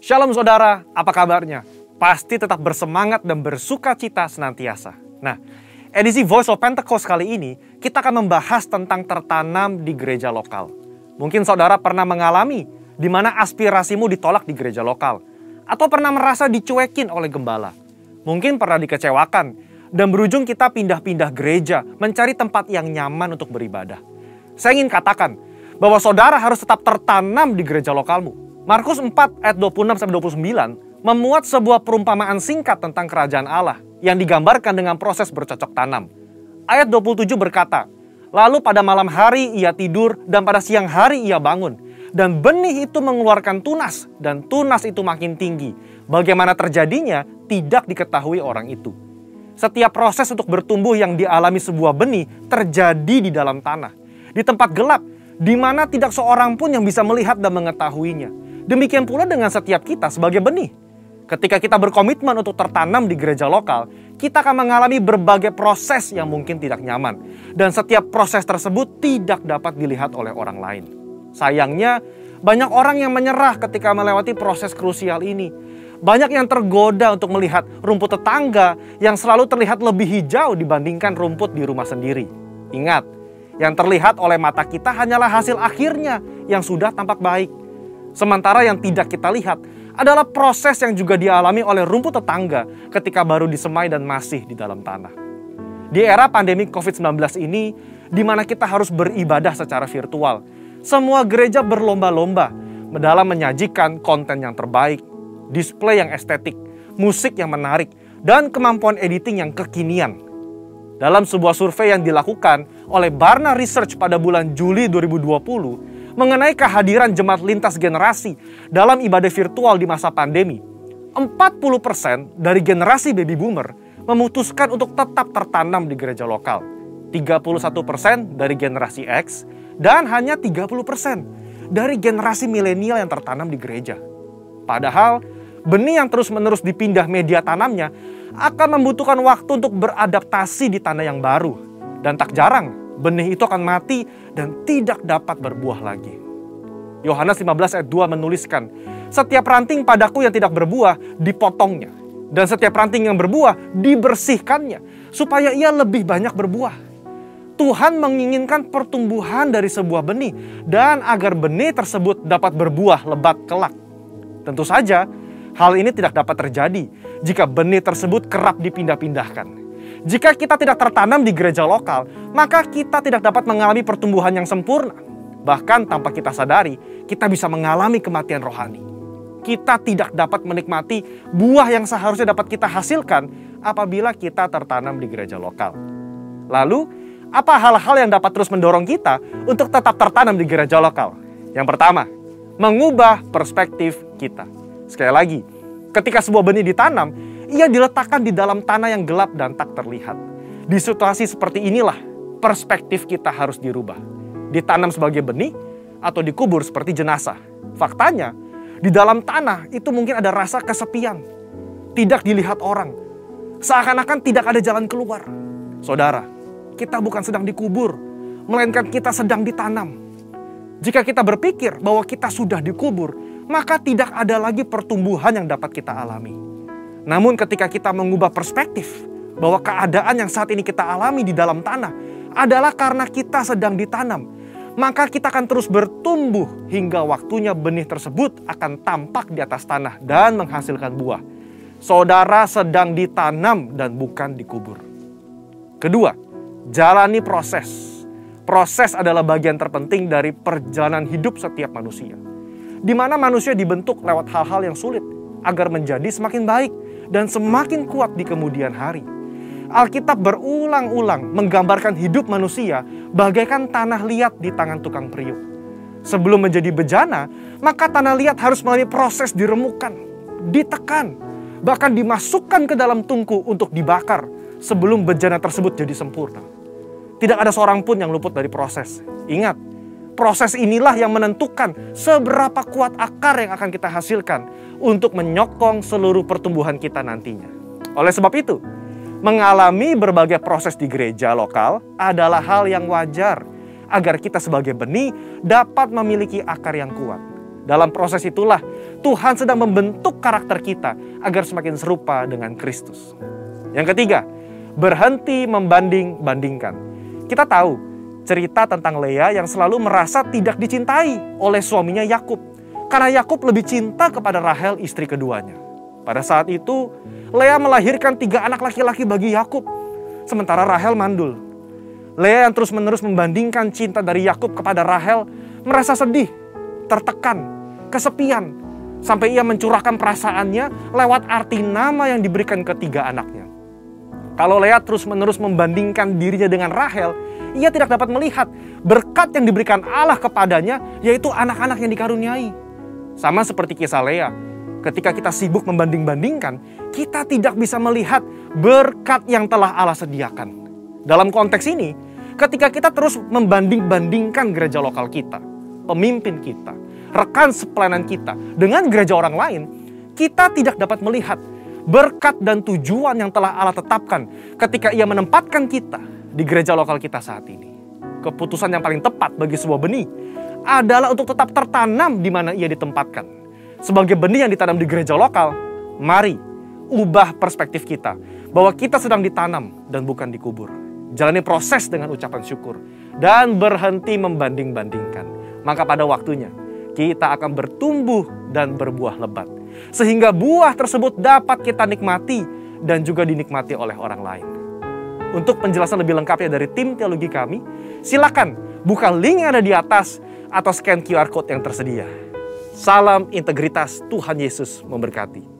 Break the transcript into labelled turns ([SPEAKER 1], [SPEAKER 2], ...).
[SPEAKER 1] Shalom saudara, apa kabarnya? Pasti tetap bersemangat dan bersuka cita senantiasa. Nah, edisi Voice of Pentecost kali ini, kita akan membahas tentang tertanam di gereja lokal. Mungkin saudara pernah mengalami di mana aspirasimu ditolak di gereja lokal. Atau pernah merasa dicuekin oleh gembala. Mungkin pernah dikecewakan dan berujung kita pindah-pindah gereja mencari tempat yang nyaman untuk beribadah. Saya ingin katakan bahwa saudara harus tetap tertanam di gereja lokalmu. Markus 4 ayat 26-29 memuat sebuah perumpamaan singkat tentang kerajaan Allah yang digambarkan dengan proses bercocok tanam. Ayat 27 berkata, "Lalu pada malam hari ia tidur dan pada siang hari ia bangun. Dan benih itu mengeluarkan tunas dan tunas itu makin tinggi. Bagaimana terjadinya tidak diketahui orang itu." Setiap proses untuk bertumbuh yang dialami sebuah benih terjadi di dalam tanah. Di tempat gelap, di mana tidak seorang pun yang bisa melihat dan mengetahuinya. Demikian pula dengan setiap kita sebagai benih. Ketika kita berkomitmen untuk tertanam di gereja lokal, kita akan mengalami berbagai proses yang mungkin tidak nyaman. Dan setiap proses tersebut tidak dapat dilihat oleh orang lain. Sayangnya, banyak orang yang menyerah ketika melewati proses krusial ini. Banyak yang tergoda untuk melihat rumput tetangga yang selalu terlihat lebih hijau dibandingkan rumput di rumah sendiri. Ingat, yang terlihat oleh mata kita hanyalah hasil akhirnya yang sudah tampak baik. Sementara yang tidak kita lihat adalah proses yang juga dialami oleh rumput tetangga ketika baru disemai dan masih di dalam tanah. Di era pandemi COVID-19 ini, di mana kita harus beribadah secara virtual, semua gereja berlomba-lomba dalam menyajikan konten yang terbaik, display yang estetik, musik yang menarik, dan kemampuan editing yang kekinian. Dalam sebuah survei yang dilakukan oleh Barna Research pada bulan Juli 2020, mengenai kehadiran jemaat lintas generasi dalam ibadah virtual di masa pandemi, 40% dari generasi baby boomer memutuskan untuk tetap tertanam di gereja lokal, 31% dari generasi X, dan hanya 30% dari generasi milenial yang tertanam di gereja. Padahal, benih yang terus-menerus dipindah media tanamnya akan membutuhkan waktu untuk beradaptasi di tanah yang baru. Dan tak jarang, benih itu akan mati dan tidak dapat berbuah lagi. Yohanes 15 ayat 2 menuliskan, "Setiap ranting padaku yang tidak berbuah dipotongnya, dan setiap ranting yang berbuah dibersihkannya, supaya ia lebih banyak berbuah." Tuhan menginginkan pertumbuhan dari sebuah benih, dan agar benih tersebut dapat berbuah lebat kelak. Tentu saja, hal ini tidak dapat terjadi jika benih tersebut kerap dipindah-pindahkan. Jika kita tidak tertanam di gereja lokal, maka kita tidak dapat mengalami pertumbuhan yang sempurna. Bahkan tanpa kita sadari, kita bisa mengalami kematian rohani. Kita tidak dapat menikmati buah yang seharusnya dapat kita hasilkan apabila kita tertanam di gereja lokal. Lalu, apa hal-hal yang dapat terus mendorong kita untuk tetap tertanam di gereja lokal? Yang pertama, mengubah perspektif kita. Sekali lagi, ketika sebuah benih ditanam, ia diletakkan di dalam tanah yang gelap dan tak terlihat. Di situasi seperti inilah, perspektif kita harus dirubah. Ditanam sebagai benih atau dikubur seperti jenazah. Faktanya, di dalam tanah itu mungkin ada rasa kesepian. Tidak dilihat orang. Seakan-akan tidak ada jalan keluar. Saudara, kita bukan sedang dikubur, melainkan kita sedang ditanam. Jika kita berpikir bahwa kita sudah dikubur, maka tidak ada lagi pertumbuhan yang dapat kita alami. Namun ketika kita mengubah perspektif bahwa keadaan yang saat ini kita alami di dalam tanah adalah karena kita sedang ditanam, maka kita akan terus bertumbuh hingga waktunya benih tersebut akan tampak di atas tanah dan menghasilkan buah. Saudara sedang ditanam dan bukan dikubur. Kedua, jalani proses. Proses adalah bagian terpenting dari perjalanan hidup setiap manusia, di mana manusia dibentuk lewat hal-hal yang sulit agar menjadi semakin baik dan semakin kuat di kemudian hari. Alkitab berulang-ulang menggambarkan hidup manusia bagaikan tanah liat di tangan tukang periuk. Sebelum menjadi bejana, maka tanah liat harus melalui proses diremukan, ditekan, bahkan dimasukkan ke dalam tungku untuk dibakar sebelum bejana tersebut jadi sempurna. Tidak ada seorang pun yang luput dari proses. Ingat, proses inilah yang menentukan seberapa kuat akar yang akan kita hasilkan untuk menyokong seluruh pertumbuhan kita nantinya. Oleh sebab itu, mengalami berbagai proses di gereja lokal adalah hal yang wajar agar kita sebagai benih dapat memiliki akar yang kuat. Dalam proses itulah Tuhan sedang membentuk karakter kita agar semakin serupa dengan Kristus. Yang ketiga, berhenti membanding-bandingkan. Kita tahu cerita tentang Lea yang selalu merasa tidak dicintai oleh suaminya Yakub. Karena Yakub lebih cinta kepada Rahel, istri keduanya. Pada saat itu, Lea melahirkan 3 anak laki-laki bagi Yakub, sementara Rahel mandul. Lea yang terus-menerus membandingkan cinta dari Yakub kepada Rahel merasa sedih, tertekan, kesepian, sampai ia mencurahkan perasaannya lewat arti nama yang diberikan ke 3 anaknya. Kalau Lea terus-menerus membandingkan dirinya dengan Rahel, ia tidak dapat melihat berkat yang diberikan Allah kepadanya, yaitu anak-anak yang dikaruniai. Sama seperti kisah Lea, ketika kita sibuk membanding-bandingkan, kita tidak bisa melihat berkat yang telah Allah sediakan. Dalam konteks ini, ketika kita terus membanding-bandingkan gereja lokal kita, pemimpin kita, rekan sepelayanan kita dengan gereja orang lain, kita tidak dapat melihat berkat dan tujuan yang telah Allah tetapkan ketika ia menempatkan kita di gereja lokal kita saat ini. Keputusan yang paling tepat bagi sebuah benih adalah untuk tetap tertanam di mana ia ditempatkan. Sebagai benih yang ditanam di gereja lokal, mari ubah perspektif kita bahwa kita sedang ditanam dan bukan dikubur. Jalani proses dengan ucapan syukur dan berhenti membanding-bandingkan. Maka pada waktunya kita akan bertumbuh dan berbuah lebat, sehingga buah tersebut dapat kita nikmati dan juga dinikmati oleh orang lain. Untuk penjelasan lebih lengkapnya dari tim teologi kami, silakan buka link yang ada di atas atau scan QR Code yang tersedia. Salam integritas, Tuhan Yesus memberkati.